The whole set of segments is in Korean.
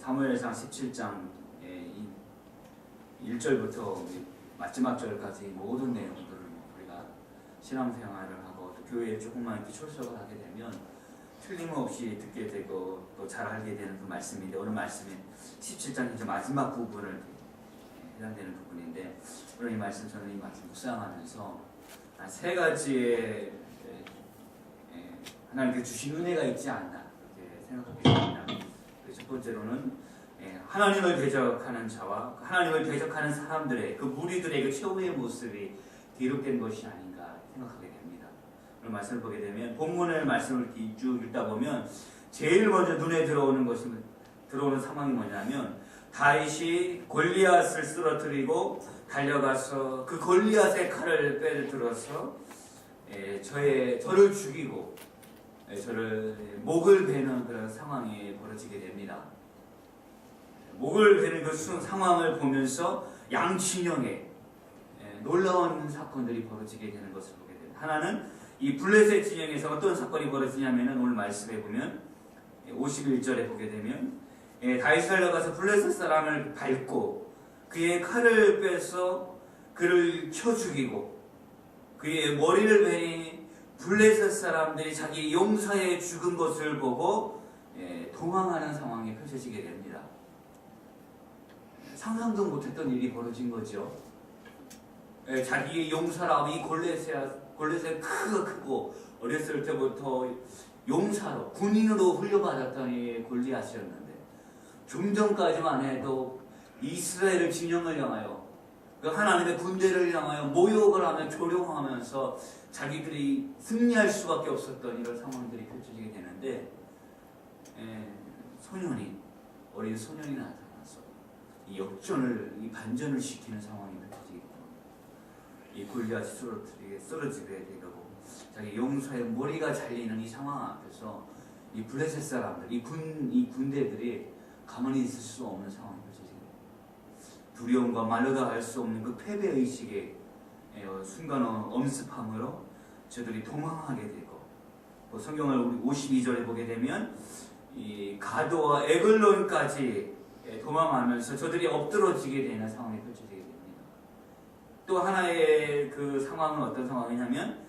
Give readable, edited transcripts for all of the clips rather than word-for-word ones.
사무엘상 17장 1절부터 마지막 절까지 모든 내용들을 우리가 신앙생활을 하고 또 교회에 조금만 이렇게 출석을 하게 되면 틀림없이 듣게 되고 또 잘 알게 되는 그 말씀인데, 오늘 말씀이 17장 이제 마지막 부분을 해당되는 부분인데, 오늘 이 말씀, 저는 이 말씀 묵상하면서 한 세 가지의 하나님께 주신 은혜가 있지 않나 이렇게 생각하게 됩니다. 첫 번째로는 하나님을 대적하는 자와 하나님을 대적하는 사람들의 그 무리들의 그 최후의 모습이 기록된 것이 아닌가 생각하게 됩니다. 오늘 말씀을 보게 되면 본문의 말씀을 쭉 읽다 보면 제일 먼저 눈에 들어오는 상황이 뭐냐면, 다윗이 골리앗을 쓰러뜨리고 달려가서 그 골리앗의 칼을 빼들어서 저를 죽이고 저를 목을 베는 그런 상황이 벌어지게 됩니다. 목을 베는 그 상황을 보면서 양진영의 놀라운 사건들이 벌어지게 되는 것을 보게 됩니다. 하나는 이 블레셋 진영에서 어떤 사건이 벌어지냐면, 오늘 말씀에 보면 51절에 보게 되면 다윗이 달려가서 블레셋 사람을 밟고 그의 칼을 빼서 그를 쳐 죽이고 그의 머리를 베니 블레셋 사람들이 자기 용사의 죽은 것을 보고 도망하는 상황이 펼쳐지게 됩니다. 상상도 못했던 일이 벌어진 거죠. 자기의 용사라고 이 골리앗의 크고 어렸을 때부터 용사로 군인으로 훈련받았던 이 골리앗이었는데, 좀 전까지만 해도 이스라엘을 진영을 향하여 그 하나님의 군대를 향하여 모욕을 하며 조롱하면서 자기들이 승리할 수밖에 없었던 이런 상황들이 펼쳐지게 되는데, 어린 소년이 나타나서 이 역전을, 이 반전을 시키는 상황이 펼쳐지게 됩니다. 이 골리앗이 쓰러지게 되고 자기 용사의 머리가 잘리는 이 상황 앞에서 이 블레셋 사람들, 이 군대들이 가만히 있을 수 없는 상황이 펼쳐지게 됩니다. 두려움과 말로도 알 수 없는 그 패배 의식의 순간 엄습함으로 저들이 도망하게 되고, 또 성경을 우리 52절에 보게 되면 이 가도와 에글론까지 도망하면서 저들이 엎드러지게 되는 상황이 펼쳐지게 됩니다. 또 하나의 그 상황은 어떤 상황이냐면,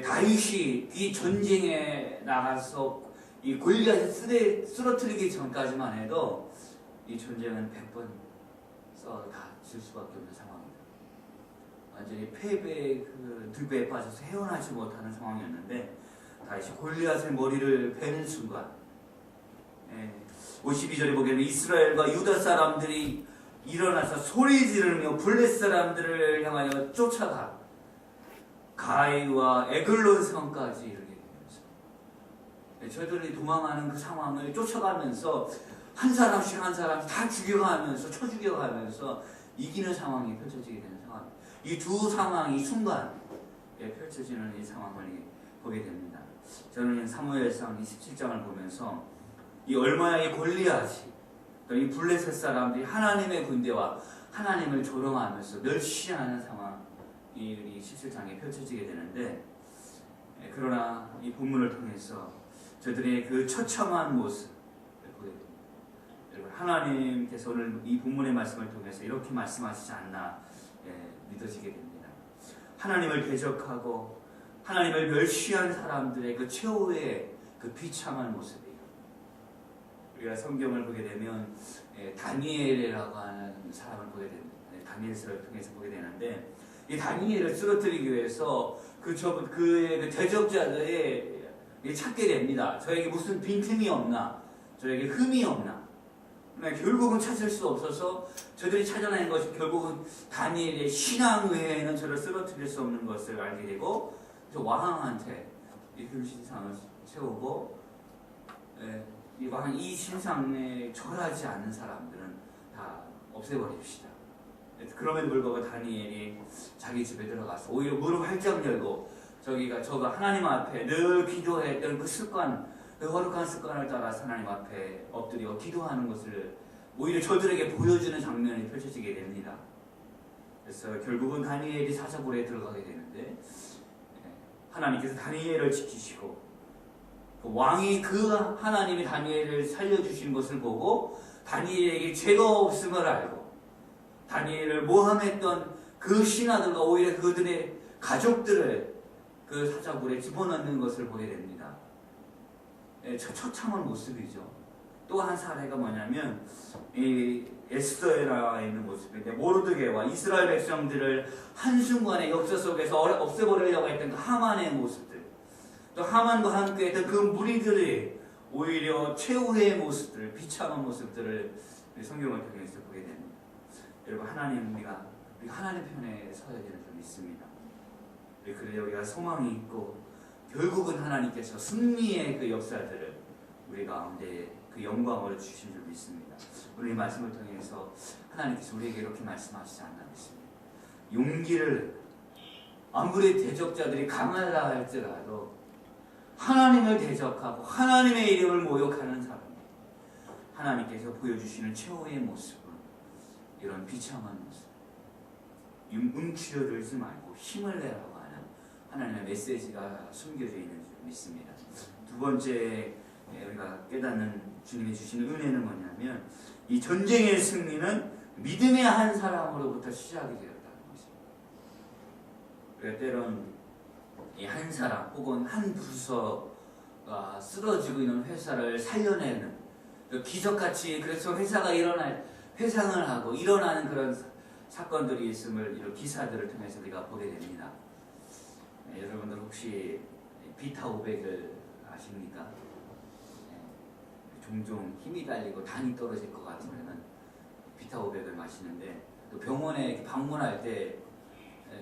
다윗이 이 전쟁에 나가서 이 골리앗을 쓰러뜨리기 전까지만 해도 이 전쟁은 100번 다 질 수밖에 없는 상황입니다. 완전히 패배의 그 들배에 빠져서 헤어나지 못하는 상황이었는데, 다윗이 골리앗의 머리를 베는 순간 52절에 보게 되면 이스라엘과 유다 사람들이 일어나서 소리 지르며 블레셋 사람들을 향하여 쫓아가 가이와 에글론 성까지 이르게 되면서 저들이 도망하는 그 상황을 쫓아가면서 한 사람씩 다 죽여가면서 쳐 죽여가면서 이기는 상황이 펼쳐지게 되는 상황. 이 두 상황이 순간에 펼쳐지는 이 상황을 보게 됩니다. 저는 사무엘상 27장을 보면서 이 얼마나 이 골리앗이 또 이 블레셋 사람들이 하나님의 군대와 하나님을 조롱하면서 멸시하는 상황이 17장에 펼쳐지게 되는데, 그러나 이 본문을 통해서 저들의 그 처참한 모습을 보게 됩니다. 여러분, 하나님께서 오늘 이 본문의 말씀을 통해서 이렇게 말씀하시지 않나 믿어지게 됩니다. 하나님을 대적하고 하나님을 멸시한 사람들의 그 최후의 그 비참한 모습이에요. 우리가 성경을 보게 되면 다니엘이라고 하는 사람을 보게 됩니다. 다니엘서를 통해서 보게 되는데, 이 다니엘을 쓰러뜨리기 위해서 그의 그 대적자들이 찾게 됩니다. 저에게 무슨 빈틈이 없나, 저에게 흠이 없나. 결국은 찾을 수 없어서 저들이 찾아낸 것이 결국은 다니엘의 신앙 외에는 저를 쓰러뜨릴 수 없는 것을 알게 되고, 왕한테 이 신상을 세우고, 이 왕 이 신상에 절하지 않는 사람들은 다 없애버립시다. 그럼에도 불구하고 다니엘이 자기 집에 들어가서 오히려 문을 활짝 열고 저가 하나님 앞에 늘 기도했던 그 습관, 그 거룩한 습관을 따라서 하나님 앞에 엎드리고 기도하는 것을 오히려 저들에게 보여주는 장면이 펼쳐지게 됩니다. 그래서 결국은 다니엘이 사자굴에 들어가게 되는데, 하나님께서 다니엘을 지키시고 그 왕이 그 하나님이 다니엘을 살려주신 것을 보고 다니엘에게 죄가 없음을 알고 다니엘을 모함했던 그 신하들과 오히려 그들의 가족들을 그 사자굴에 집어넣는 것을 보게 됩니다. 처참한 모습이죠. 또 한 사례가 뭐냐면 이 에스더에 나와 있는 모습인데 모르드게와 이스라엘 백성들을 한순간에 역사 속에서 없애버리려고 했던 그 하만의 모습들, 또 하만과 함께 했던 그 무리들이 오히려 최후의 모습들, 비참한 모습들을 성경을 통해서 보게 됩니다. 여러분, 우리가 하나님 편에 서야 되는 줄 믿습니다. 그래야 우리가 소망이 있고 결국은 하나님께서 승리의 그 역사들을 우리 가운데 그 영광을 주신 줄 믿습니다. 오늘 이 말씀을 통해서 하나님께서 우리에게 이렇게 말씀하시지 않나 믿습니다. 용기를, 아무리 대적자들이 강하다 할지라도 하나님을 대적하고 하나님의 이름을 모욕하는 사람, 하나님께서 보여주시는 최후의 모습은 이런 비참한 모습, 움츠려들지 말고 힘을 내라고 하는 하나님의 메시지가 숨겨져 있는 줄 믿습니다. 두 번째 우리가 깨닫는 주님이 주시는 은혜는 뭐냐면 이 전쟁의 승리는 믿음의 한 사람으로부터 시작이 되었다는 것입니다. 우리가 때론 이 한 사람 혹은 한 부서가 쓰러지고 있는 회사를 살려내는 기적같이 그래서 회사가 회상을 하고 일어나는 그런 사건들이 있음을 이런 기사들을 통해서 우리가 보게 됩니다. 여러분들 혹시 비타 500을 아십니까? 종종 힘이 달리고 당이 떨어질 것 같으면 비타 500을 마시는데 또 병원에 방문할 때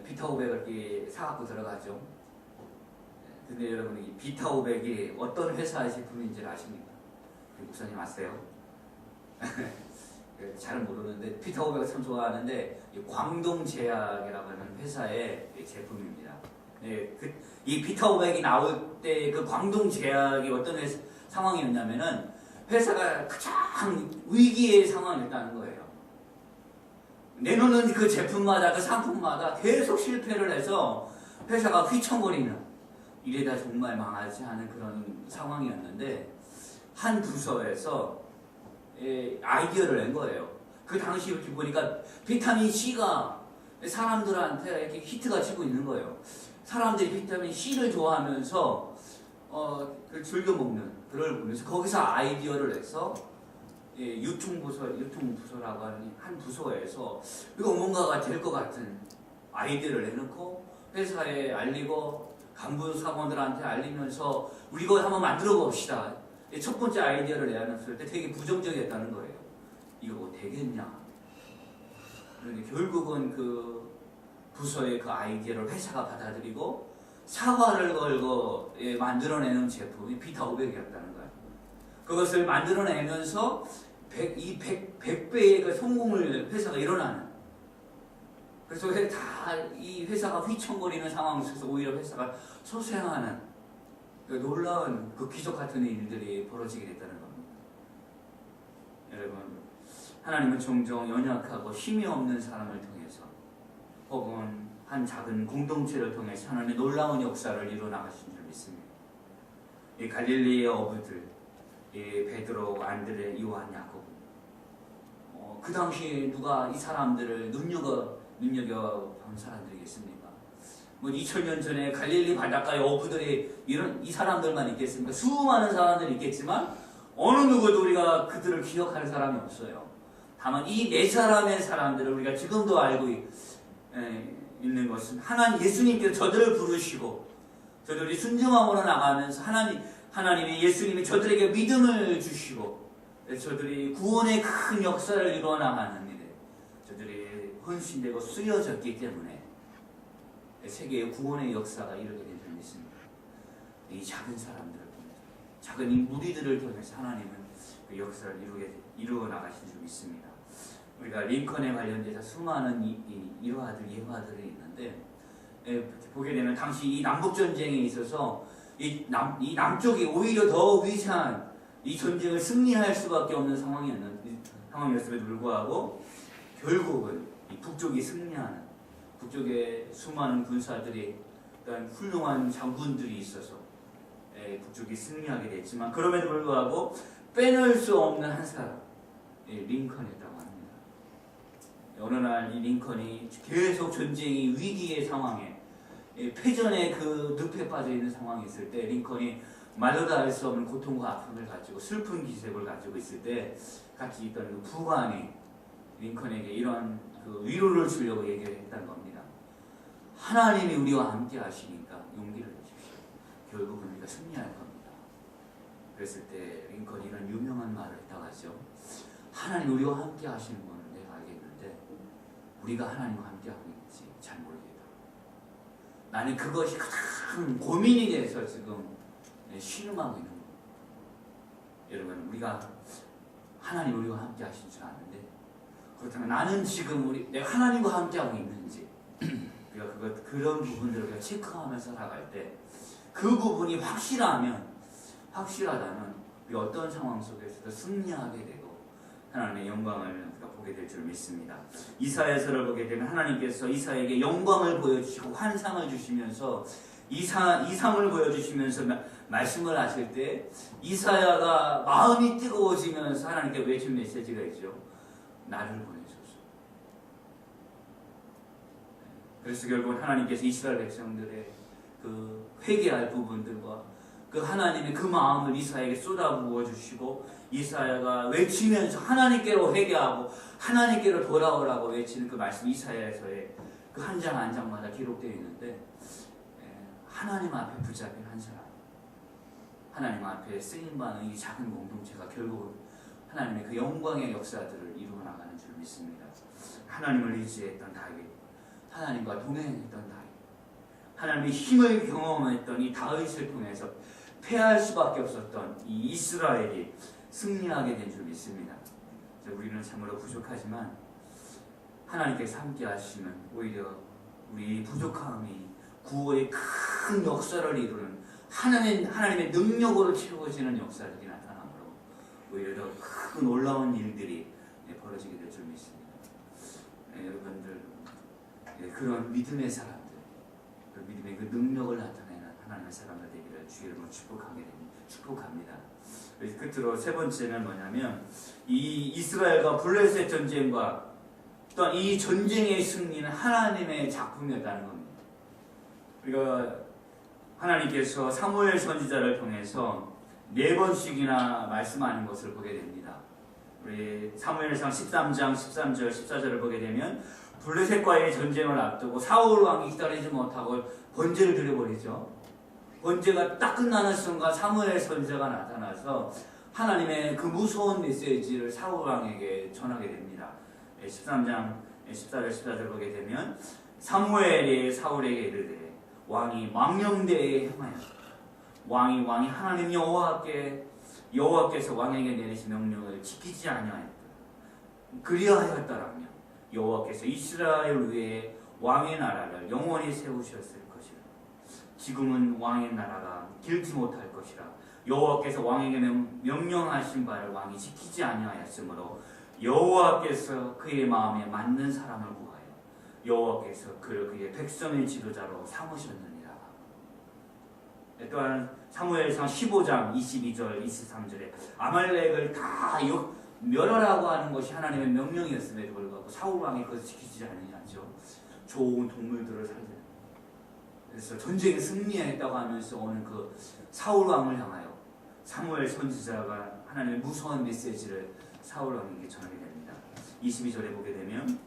비타 500을 이렇게 사갖고 들어가죠. 근데 여러분, 이 비타 500이 어떤 회사의 제품인지 아십니까? 목사님 아세요? 잘 모르는데 비타 500을 참 좋아하는데 광동제약이라고 하는 회사의 제품입니다. 이 비타 500이 나올 때 그 광동제약이 어떤 상황이었냐면은 회사가 가장 위기의 상황이었다는 거예요. 내놓는 그 제품마다 그 상품마다 계속 실패를 해서 회사가 휘청거리는, 이래다 정말 망하지 않은 그런 상황이었는데 한 부서에서 아이디어를 낸 거예요. 그 당시 이렇게 보니까 비타민 C가 사람들한테 이렇게 히트가 치고 있는 거예요. 사람들이 비타민 C를 좋아하면서 그 즐겨 먹는 그걸 보면서 거기서 아이디어를 내서 유통부서라고 하는 한 부서에서 이거 뭔가가 될 것 같은 아이디어를 내놓고 회사에 알리고 간부 사원들한테 알리면서 우리 이거 한번 만들어 봅시다. 첫 번째 아이디어를 내놨을 때 되게 부정적이었다는 거예요. 이거 뭐 되겠냐. 그런데 결국은 그 부서의 그 아이디어를 회사가 받아들이고 사활을 걸고 만들어내는 제품이 비타 500이었다는 거예요. 그것을 만들어내면서 100배의 그 성공을 회사가 일어나는. 그래서 이 회사가 휘청거리는 상황 속에서 오히려 회사가 소생하는 그 놀라운 그 기적 같은 일들이 벌어지게 됐다는 겁니다. 여러분, 하나님은 종종 연약하고 힘이 없는 사람을 통해서 혹은 한 작은 공동체를 통해서 하나님의 놀라운 역사를 이루어나가신 줄 믿습니다. 이 갈릴리의 어부들, 이 베드로, 안드레, 요한, 야고보, 그 당시 누가 이 사람들을 눈여겨본 사람들이겠습니까? 뭐 2000년 전에 갈릴리 바닷가의 어부들이 이 사람들만 있겠습니까? 수많은 사람들이 있겠지만 어느 누구도 우리가 그들을 기억하는 사람이 없어요. 다만 이 네 사람의 사람들을 우리가 지금도 알고 있는 것은 하나님 예수님께서 저들을 부르시고 저들이 순종함으로 나가면서 하나님의 예수님이 저들에게 믿음을 주시고 저들이 구원의 큰 역사를 이루어 나가는 일에 저들이 헌신되고 쓰여졌기 때문에 세계의 구원의 역사가 이루어지게 될 줄 믿습니다. 이 작은 사람들을 통해서, 작은 이 무리들을 통해서 하나님은 그 역사를 이루어 나가신 줄 믿습니다. 우리가 링컨에 관련돼서 수많은 일화들, 예화들이 있는데 보게 되면 당시 이 남북 전쟁에 있어서 이 남쪽이 오히려 더 위대한 이 전쟁을 승리할 수밖에 없는 상황이었음에도 불구하고 결국은 이 북쪽이 승리하는, 북쪽에 수많은 군사들이, 훌륭한 장군들이 있어서 북쪽이 승리하게 됐지만 그럼에도 불구하고 빼놓을 수 없는 한 사람, 링컨이었다고 합니다. 어느 날 이 링컨이 계속 전쟁이 위기의 상황에 패전의 그 늪에 빠져 있는 상황이 있을 때 링컨이 말로도 할 수 없는 고통과 아픔을 가지고 슬픈 기색을 가지고 있을 때 같이 있던 그 부관이 링컨에게 이런 그 위로를 주려고 얘기를 했다는 겁니다. 하나님이 우리와 함께 하시니까 용기를 내십시오. 결국은 우리가 승리할 겁니다. 그랬을 때 링컨이 이런 유명한 말을 했다고 하죠. 하나님 우리와 함께 하시는 건 내가 알겠는데 우리가 하나님과 함께 하고 있는지 잘 모르겠다. 나는 그것이 가장 고민이 돼서 지금 신음하고 있는 거예요. 여러분 우리가 하나님 우리와 함께 하신 줄 아는데 그렇다면 나는 지금 내가 하나님과 함께 하고 있는지 우리가 그런 부분들을 우리가 체크하면서 살아갈 때 그 부분이 확실하다면 우리가 어떤 상황 속에서도 승리하게 되고 하나님의 영광을 우리가 보게 될 줄 믿습니다. 이사야서를 보게 되면 하나님께서 이사야에게 영광을 보여주시고 환상을 주시면서 이상을 보여주시면서 말씀을 하실 때 이사야가 마음이 뜨거워지면서 하나님께 외친 메시지가 있죠. 나를 보내소서. 그래서 결국 하나님께서 이스라엘 백성들의 그 회개할 부분들과 그 하나님의 그 마음을 이사야에게 쏟아부어 주시고 이사야가 외치면서 하나님께로 회개하고 하나님께로 돌아오라고 외치는 그 말씀 이사야서에 그 한 장 한 장마다 기록되어 있는데 하나님 앞에 붙잡힌 한 사람, 하나님 앞에 쓰임받는 이 작은 공동체가 결국은 하나님의 그 영광의 역사들을 이루어 나가는 줄 믿습니다. 하나님을 의지했던 다윗, 하나님과 동행했던 다윗, 하나님의 힘을 경험했던 이 다윗을 통해서 패할 수밖에 없었던 이 이스라엘이 승리하게 된 줄 믿습니다. 우리는 참으로 부족하지만 하나님께서 함께 하시면 오히려 우리 부족함이 구원의 큰 역사를 이루는 하나님의 능력으로 채워지는 역사들이 나타나므로 오히려 더 큰 놀라운 일들이 벌어지게 될 줄 믿습니다. 여러분들 그런 믿음의 사람들, 그 믿음의 그 능력을 나타내는 하나님의 사람들 되기를 주의 이름으로 축복합니다. 끝으로 세 번째는 뭐냐면 이 이스라엘과 블레셋 전쟁과 또한 이 전쟁의 승리는 하나님의 작품이었다는 겁니다. 우리가 하나님께서 사무엘 선지자를 통해서 4번씩이나 말씀하는 것을 보게 됩니다. 우리 사무엘상 13장 13절 14절을 보게 되면 블레셋과의 전쟁을 앞두고 사울 왕이 기다리지 못하고 번제를 드려버리죠. 번제가 딱 끝나는 순간 사무엘 선지자가 나타나서 하나님의 그 무서운 메시지를 사울 왕에게 전하게 됩니다. 13장 14절 15절 보게 되면 사무엘이 사울에게 이르되 왕이 망령되에 행하였다. 왕이 하나님 여호와께서 왕에게 내리신 명령을 지키지 아니하였다. 그리하였다라며 여호와께서 이스라엘 위에 왕의 나라를 영원히 세우셨을 것이라. 지금은 왕의 나라가 길지 못할 것이라. 여호와께서 왕에게 명령하신 바를 왕이 지키지 아니하였으므로 여호와께서 그의 마음에 맞는 사람을 구하여 여호와께서 그를 그의 백성의 지도자로 삼으셨느니라. 또한 사무엘상 15장 22절 23절에 아말렉을 다 멸하라고 하는 것이 하나님의 명령이었음에도 불구하고 사울 왕이 그것을 지키지 아니하죠. 좋은 동물들을 살리는. 그래서 전쟁에 승리했다고 하면서 오는 그 사울 왕을 향하여 사무엘 선지자가 하나님의 무서운 메시지를 사울 왕에게 전하게 됩니다. 22절에 보게 되면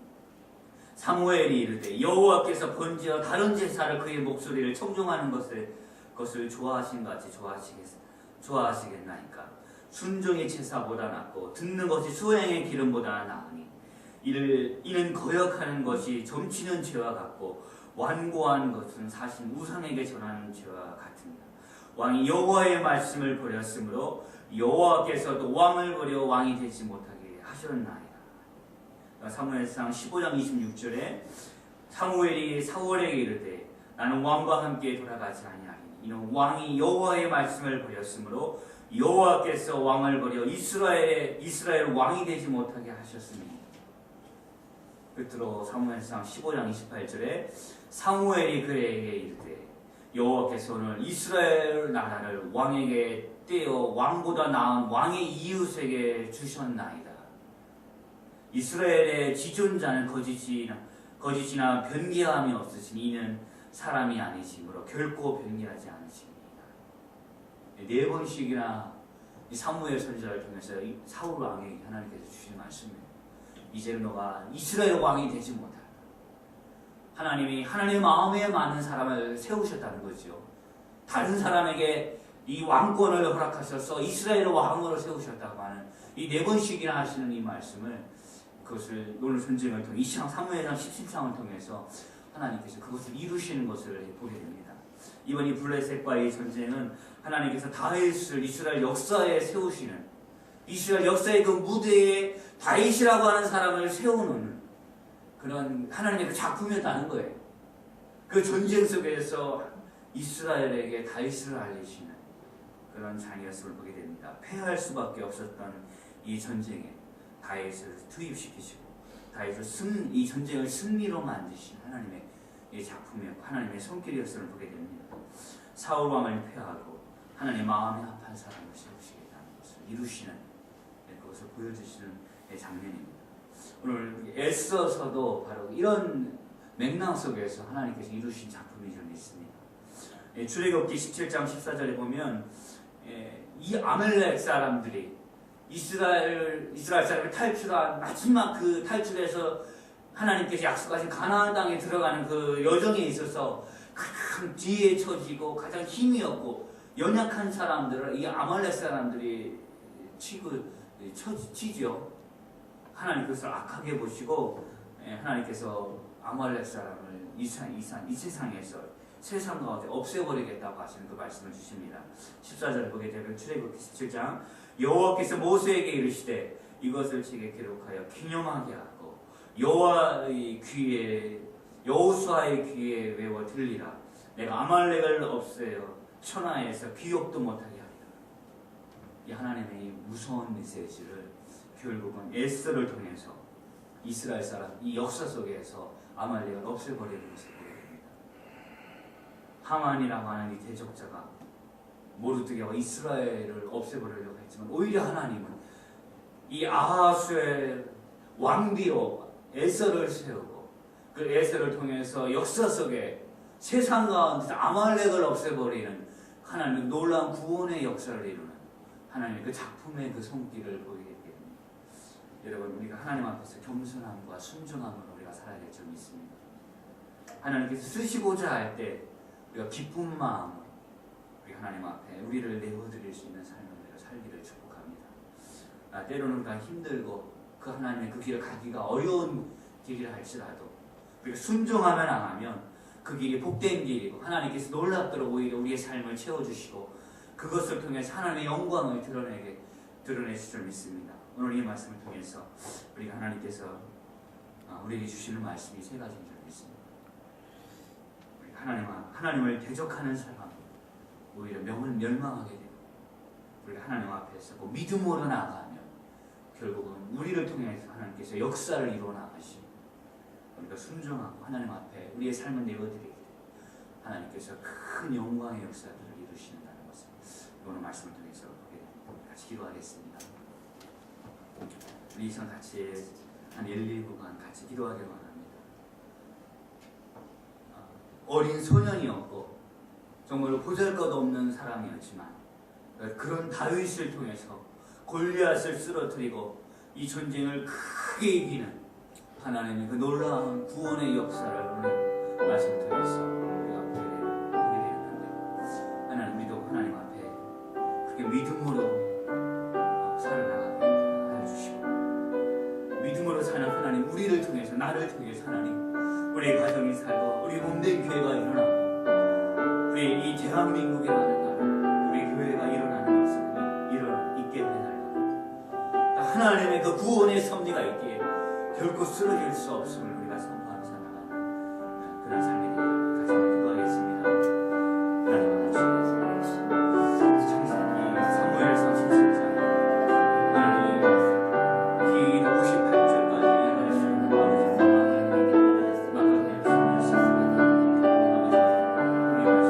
사무엘이 이르되 여호와께서 번제와 다른 제사를 그의 목소리를 청종하는 것을 좋아하신 같이 좋아하시겠나이까. 순종의 제사보다 낫고 듣는 것이 수행의 기름보다 나으니 이는 거역하는 것이 점치는 죄와 같고 완고한 것은 사실 우상에게 전하는 죄와 같습니다. 왕이 여호와의 말씀을 버렸으므로 여호와께서도 왕을 버려 왕이 되지 못하게 하셨나이다. 사무엘상 15장 26절에 사무엘이 사울에게 이르되 나는 왕과 함께 돌아가지 아니하리니 이는 왕이 여호와의 말씀을 버렸으므로 여호와께서 왕을 버려 이스라엘 왕이 되지 못하게 하셨으니. 끝으로 사무엘상 15장 28절에 사무엘이 그에게 이르되 여호와께서 오늘 이스라엘 나라를 왕에게 떼어 왕보다 나은 왕의 이웃에게 주셨나이다. 이스라엘의 지존자는 거짓이나 변개함이 없으시니 이는 사람이 아니시므로 결코 변개하지 않으십니다. 4번씩이나 사무엘 선지자를 통해서 사울 왕에게 하나님께서 주신 말씀이에요. 이제는 너가 이스라엘 왕이 되지 못한다. 하나님이 하나님의 마음에 맞는 사람을 세우셨다는 거죠. 다른 사람에게 이 왕권을 허락하셔서 이스라엘 왕으로 세우셨다고 하는 이 4번씩이나 하시는 이 말씀을, 그것을 오늘 전쟁을 통해 2장 사무엘상 17장을 통해서 하나님께서 그것을 이루시는 것을 보게 됩니다. 이번 이 블레셋과의 전쟁은 하나님께서 다윗을 이스라엘 역사에 세우시는, 이스라엘 역사의 그 무대에 다윗이라고 하는 사람을 세우는 그런 하나님의 그 작품이었다는 거예요. 그 전쟁 속에서 이스라엘에게 다윗을 알리시는 그런 장이었음을 보게 됩니다. 패할 수밖에 없었던 이 전쟁에 다윗을 투입시키시고 다윗을 이 전쟁을 승리로 만드신 하나님의 이 작품이었고 하나님의 손길이었음을 보게 됩니다. 사울 왕을 패하고 하나님의 마음에 합한 사람을 세우시겠다는 것을 이루시는 그것을 보여주시는 장면입니다. 오늘 애써서도 바로 이런 맥락 속에서 하나님께서 이루신 작품이 좀 있습니다. 출애굽기 17장 14절에 보면 이 아말렉 사람들이 이스라엘 사람이 탈출한 마지막 그 탈출에서 하나님께서 약속하신 가나안 땅에 들어가는 그 여정에 있어서 가장 뒤에 처지고 가장 힘이 없고 연약한 사람들을 이 아말렉 사람들이 치죠. 하나님 그것을 악하게 보시고 하나님께서 아말렉 사람을 이 세상에서 세상 가운데 없애버리겠다고 하시는 그 말씀을 주십니다. 14절을 보게 되면 출애굽기 17장 여호와께서 모세에게 이르시되 이것을 책에 기록하여 기념하게 하고 여호수아의 귀에 외워 들리라. 내가 아말렉을 없애어 천하에서 기억도 못하게 하리라. 이 하나님의 이 무서운 메시지를 결국은 에스더를 통해서 이스라엘 사람 이 역사 속에서 아말렉을 없애버리는 것을 보게 됩니다. 하만이라고 하는 이 대적자가 모르드게와 이스라엘을 없애버리려고 했지만 오히려 하나님은 이 아하수의 왕비로 에서를 세우고 그 에서를 통해서 역사 속에 세상 가운데서 아말렉을 없애버리는 하나님의 놀라운 구원의 역사를 이루는 하나님의 그 작품의 그 손길을 보이게 됩니다. 여러분, 우리가 하나님 앞에서 겸손함과 순종함으로 우리가 살아야 될 점이 있습니다. 하나님께서 쓰시고자 할 때 우리가 기쁜 마음으로 우리 하나님 앞에 우리를 내어드릴 수 있는 삶을 우리가 살기를 축복합니다. 때로는 우리가 힘들고 그 하나님의 그 길을 가기가 어려운 길이라 할지라도 우리가 순종하면 안 하면 그 길이 복된 길이고 하나님께서 놀랍도록 오히려 우리의 삶을 채워주시고 그것을 통해서 하나님의 영광을 드러내실 줄 믿습니다. 오늘 이 말씀을 통해서 우리가 하나님께서 우리에게 주시는 말씀이 3가지인 줄 믿습니다. 하나님을 대적하는 사람 오히려 명은 멸망하게 되고 우리가 하나님 앞에서 믿음으로 나아가면 결국은 우리를 통해서 하나님께서 역사를 이루어 나가시고 우리가 순종하고 하나님 앞에 우리의 삶을 내어드리게 되고 하나님께서 큰 영광의 역사들을 이루시는다는 것을 오늘 말씀을 통해서 보게 됩니다. 같이 기도하겠습니다. 우리 이상 같이 한 1-2분간 같이 기도하기를 원합니다. 어린 소년이었고 정말로 보잘것없는 사람이었지만 그런 다윗을 통해서 골리앗을 쓰러뜨리고 이 전쟁을 크게 이기는 하나님의 그 놀라운 구원의 역사를 오늘 말씀 통해서 우리가 보게 되었는데 하나님 우리도 하나님 앞에 그렇게 믿음으로 살아나가게 하여 주시고 믿음으로 사는 하나님 우리를 통해서 나를 통해서 하나님 우리의 가정이 살고 우리 몸된 교회가 일어나고 우리 이 대한민국이라는 나라 우리 교회가 일어나는 것을 있게 해달라고 하나님의 그 구원의 섭리가 있기에 결코 쓰러질 수 없음을 우리가 선포하며 살아가는 그런 삶이 되기를 다시 한번 기도하겠습니다. 하나님 아버지 사무엘 37장 하나님 긴 58절까지 말씀을 아버지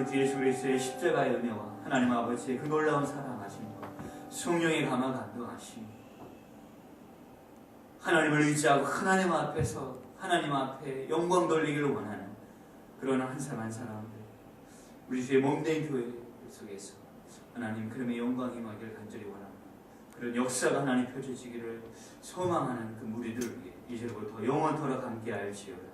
주 예수 그리스도의 십자가의 은혜와 하나님 아버지의 그 놀라운 사랑하심과 성령의 감화 감동하심, 하나님을 의지하고 하나님 앞에서 하나님 앞에 영광 돌리기를 원하는 그런 한 사람 한 사람들, 우리 주의 몸된 교회 속에서 하나님 그름의 영광이 임하기를 간절히 원합니다. 그런 역사가 하나님 펼쳐지기를 소망하는 그 무리들을 위해 이제부터 영원토록 함께 할지어다.